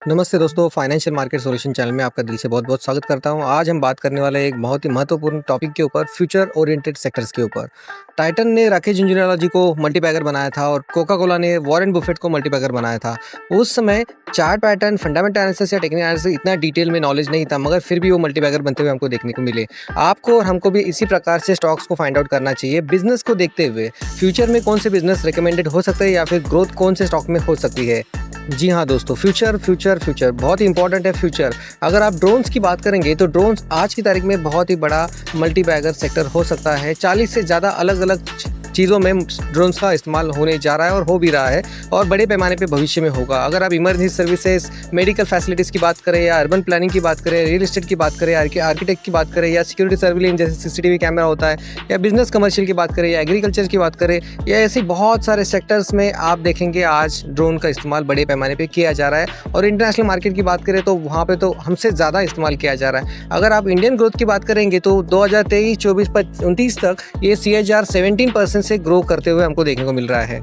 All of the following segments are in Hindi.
नमस्ते दोस्तों, फाइनेंशियल मार्केट सॉल्यूशन चैनल में आपका दिल से बहुत-बहुत स्वागत करता हूं। आज हम बात करने वाले एक बहुत ही महत्वपूर्ण टॉपिक के ऊपर, फ्यूचर ओरिएंटेड सेक्टर्स के ऊपर। टाइटन ने राकेश झुंझुनवाला जी को मल्टीबैगर बनाया था और कोका कोला ने वॉरेन बुफेट को मल्टीबैगर बनाया था। उस समय चार्ट पैटर्न, फंडामेंटल एनालिसिस या टेक्निकल एनालिसिस इतना डिटेल में नॉलेज नहीं था, मगर फिर भी वो मल्टीबैगर बनते हुए हमको देखने को मिले। आपको और हमको भी इसी प्रकार से स्टॉक्स को फाइंड आउट करना चाहिए, बिजनेस को देखते हुए फ्यूचर में कौन से बिजनेस रिकमेंडेड हो सकते हैं या फिर ग्रोथ कौन से स्टॉक में हो सकती है। जी हाँ दोस्तों, फ्यूचर बहुत ही इंपॉर्टेंट है फ्यूचर। अगर आप ड्रोन्स की बात करेंगे तो ड्रोन्स आज की तारीख में बहुत ही बड़ा मल्टीबैगर सेक्टर हो सकता है। 40 से ज़्यादा अलग अलग चीज़ों में ड्रोन्स का इस्तेमाल होने जा रहा है और हो भी रहा है और बड़े पैमाने पे भविष्य में होगा। अगर आप इमरजेंसी सर्विसेज, मेडिकल फैसिलिटीज़ की बात करें या अर्बन प्लानिंग की बात करें, रियल एस्टेट की बात करें, आर्किटेक्ट की बात करें या सिक्योरिटी सर्विलेंस जैसे सीसीटीवी कैमरा होता है, या बिजनेस कमर्शियल की बात करें या एग्रीकल्चर की बात करें, या ऐसे बहुत सारे सेक्टर्स में आप देखेंगे आज ड्रोन का इस्तेमाल बड़े पैमाने पर किया जा रहा है। और इंटरनेशनल मार्केट की बात करें तो वहाँ पर तो हमसे ज़्यादा इस्तेमाल किया जा रहा है। अगर आप इंडियन ग्रोथ की बात करेंगे तो 2023, 24, 29 तक ये CAGR 17% से ग्रो करते हुए हमको देखने को मिल रहा है।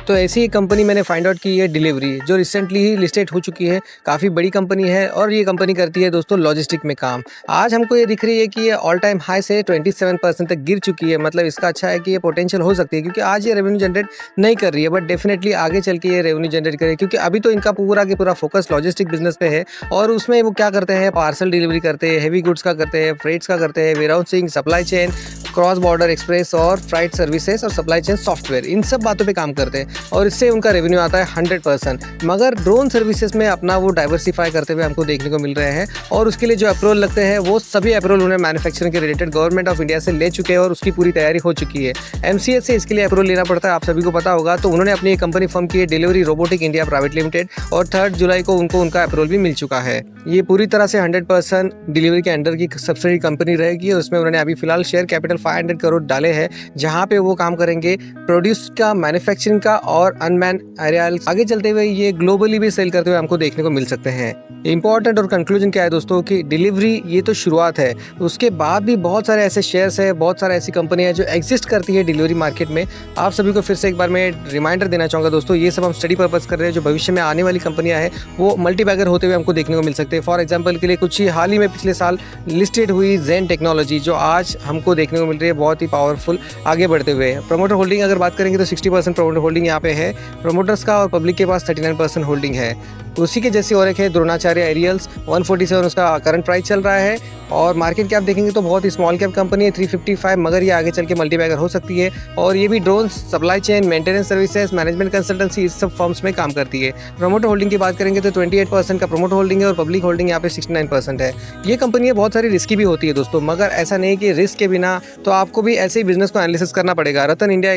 तो ऐसी एक कंपनी मैंने फाइंड आउट की है, डिलीवरी, जो रिसेंटली ही लिस्टेड हो चुकी है। काफ़ी बड़ी कंपनी है और ये कंपनी करती है दोस्तों लॉजिस्टिक में काम। आज हमको ये दिख रही है कि ये ऑल टाइम हाई से 27% तक गिर चुकी है। मतलब इसका अच्छा है कि ये पोटेंशियल हो सकती है, क्योंकि आज ये रेवेन्यू जनरेट नहीं कर रही है, बट डेफिनेटली आगे चल के ये रेवेन्यू जनरेट करे, क्योंकि अभी तो इनका पूरा के पूरा फोकस लॉजिस्टिक बिजनेस पे है। और उसमें वो क्या करते हैं, पार्सल डिलीवरी करते हैं, हैवी गुड्स का करते हैं, फ्रेट्स का करते हैं, warehousing, supply chain, cross border express और फ्राइट सर्विसेज और सप्लाई चेन सॉफ्टवेयर, इन सब बातों पे काम करते हैं और इससे उनका रेवेन्यू आता है 100%। मगर ड्रोन सर्विसेज में अपना वो डाइवर्सिफाई करते हुए हमको देखने को मिल रहे हैं और उसके लिए जो अप्रूवल लगते हैं वो सभी अप्रूवल उन्हें मैन्युफैक्चरिंग के रिलेटेड गवर्नमेंट ऑफ इंडिया से ले चुके हैं और उसकी पूरी तैयारी हो चुकी है। MCA से इसके लिए अप्रूवल लेना पड़ता है, आप सभी को पता होगा। तो उन्होंने अपनी एक कंपनी फॉर्म की है, delivery robotic India private limited, और 3 जुलाई को उनको उनका अप्रूवल भी मिल चुका है। ये पूरी तरह से 100% डिलीवरी के अंडर की सब्सिडी कंपनी रहेगी और उसमें उन्होंने अभी फिलहाल शेयर कैपिटल 500 करोड़ डाले हैं, जहां पे वो काम करेंगे प्रोड्यूस का, मैन्युफैक्चरिंग का और अनमैन एरियल। आगे चलते हुए ये ग्लोबली भी सेल करते हुए हमको देखने को मिल सकते हैं। इंपॉर्टेंट और कंक्लूजन क्या है दोस्तों कि डिलीवरी ये तो शुरुआत है, उसके बाद भी बहुत सारे ऐसे शेयर्स है, बहुत सारे ऐसी कंपनियां हैं जो एग्जिस्ट करती है डिलीवरी मार्केट में। आप सभी को फिर से एक बार मैं रिमाइंडर देना चाहूँगा दोस्तों, ये सब हम स्टडी पर्पस कर रहे हैं। जो भविष्य में आने वाली कंपनियां हैं वो मल्टीबैगर होते हुए हमको देखने को मिल सकते हैं। फॉर एग्जाम्पल के लिए कुछ ही हाल ही में पिछले साल लिस्टेड हुई जेन टेक्नोलॉजी, जो आज हमको देखने को मिल रही है बहुत ही पावरफुल आगे बढ़ते हुए। प्रमोटर होल्डिंग अगर बात करेंगे तो 60% प्रमोटर होल्डिंग यहाँ पे है प्रमोटर्स का, और पब्लिक के पास 39% होल्डिंग है। उसी के जैसी और एक है द्रोणाचार्य एरियल्स, 147 उसका करंट प्राइस चल रहा है। और मार्केट कैप देखेंगे तो बहुत ही स्मॉल कैप कंपनी है, 355, मगर ये आगे चल के मल्टीबैगर हो सकती है। और ये भी drone, supply chain, maintenance services, management consultancy, इस सब फर्म्स में काम करती है। प्रमोटर होल्डिंग की बात करेंगे तो 28% का प्रमोटर होल्डिंग है और पब्लिक होल्डिंग यहाँ पे 69% है। ये कंपनी बहुत सारी रिस्की भी होती है दोस्तों, मगर ऐसा नहीं कि रिस्क के बिना तो आपको भी ऐसे ही बिजनेस को एनालिसिस करना पड़ेगा। रतन इंडिया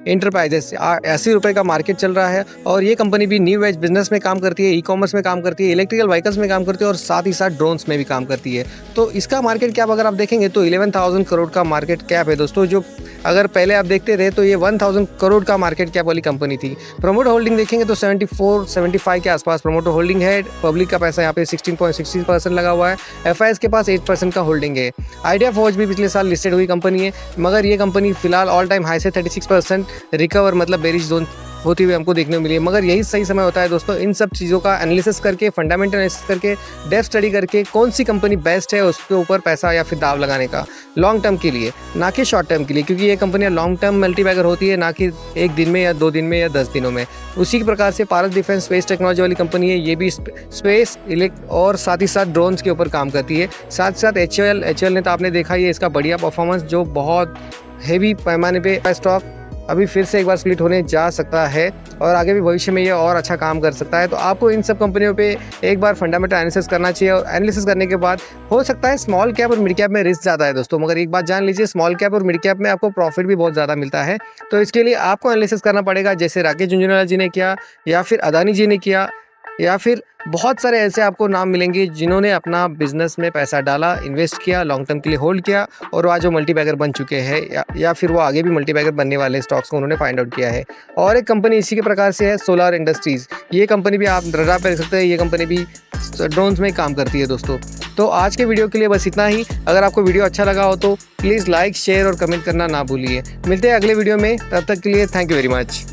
एंटरप्राइजेस 80 रुपये का मार्केट चल रहा है और ये कंपनी भी न्यू एज बिजनेस में काम करती है, ई-कॉमर्स में काम करती है, इलेक्ट्रिकल व्हीकल्स में काम करती है और साथ ही साथ ड्रोन्स में भी काम करती है। तो इसका मार्केट कैप अगर आप देखेंगे तो 11,000 करोड़ का मार्केट कैप है दोस्तों, जो अगर पहले आप देखते रहे तो ये 1,000 करोड़ का मार्केट कैप वाली कंपनी थी। प्रमोटर होल्डिंग देखेंगे तो 74-75 के आसपास प्रमोटर होल्डिंग है। पब्लिक का पैसा यहाँ पे 16.16% लगा हुआ है। FIS के पास 8% का होल्डिंग है। आइडिया फौज भी पिछले साल लिस्टेड हुई कंपनी है, मगर ये कंपनी फिलहाल ऑल टाइम हाई से 36% रिकवर, मतलब बेरिश जोन होती हुई हमको देखने को मिली है। मगर यही सही समय होता है दोस्तों इन सब चीज़ों का एनालिसिस करके, फंडामेंटल एनालिसिस करके, डेप्थ स्टडी करके कौन सी कंपनी बेस्ट है उसके ऊपर पैसा या फिर दाव लगाने का, लॉन्ग टर्म के लिए, ना कि शॉर्ट टर्म के लिए, क्योंकि ये कंपनियां लॉन्ग टर्म मल्टीबैगर होती है, ना कि एक दिन में या 2 दिन में या 10 दिनों में। उसी के प्रकार से पारस डिफेंस स्पेस टेक्नोलॉजी वाली कंपनी है, ये भी स्पेस, इलेक्ट और साथ ही साथ ड्रोन्स के ऊपर काम करती है। साथ साथ HAL ने तो आपने देखा ही है इसका बढ़िया परफॉर्मेंस, जो बहुत हैवी पैमाने पे स्टॉक अभी फिर से एक बार स्प्लिट होने जा सकता है और आगे भी भविष्य में ये और अच्छा काम कर सकता है। तो आपको इन सब कंपनियों पे एक बार फंडामेंटल एनालिसिस करना चाहिए और एनालिसिस करने के बाद हो सकता है स्मॉल कैप और मिड कैप में रिस्क ज़्यादा है दोस्तों, मगर एक बात जान लीजिए, स्मॉल कैप और मिड कैप में आपको प्रॉफिट भी बहुत ज़्यादा मिलता है। तो इसके लिए आपको एनालिसिस करना पड़ेगा, जैसे राकेश झुंझुनवाला जी ने किया या फिर अदानी जी ने किया, या फिर बहुत सारे ऐसे आपको नाम मिलेंगे जिन्होंने अपना बिजनेस में पैसा डाला, इन्वेस्ट किया, लॉन्ग टर्म के लिए होल्ड किया और आज वो मल्टीबैगर बन चुके हैं, या फिर वो आगे भी मल्टीबैगर बनने वाले स्टॉक्स को उन्होंने फाइंड आउट किया है। और एक कंपनी इसी के प्रकार से है सोलार इंडस्ट्रीज़, ये कंपनी भी आप रडार पे रख सकते हैं, ये कंपनी भी ड्रोन्स में काम करती है दोस्तों। तो आज के वीडियो के लिए बस इतना ही। अगर आपको वीडियो अच्छा लगा हो तो प्लीज़ लाइक, शेयर और कमेंट करना ना भूलिए। मिलते हैं अगले वीडियो में, तब तक के लिए थैंक यू वेरी मच।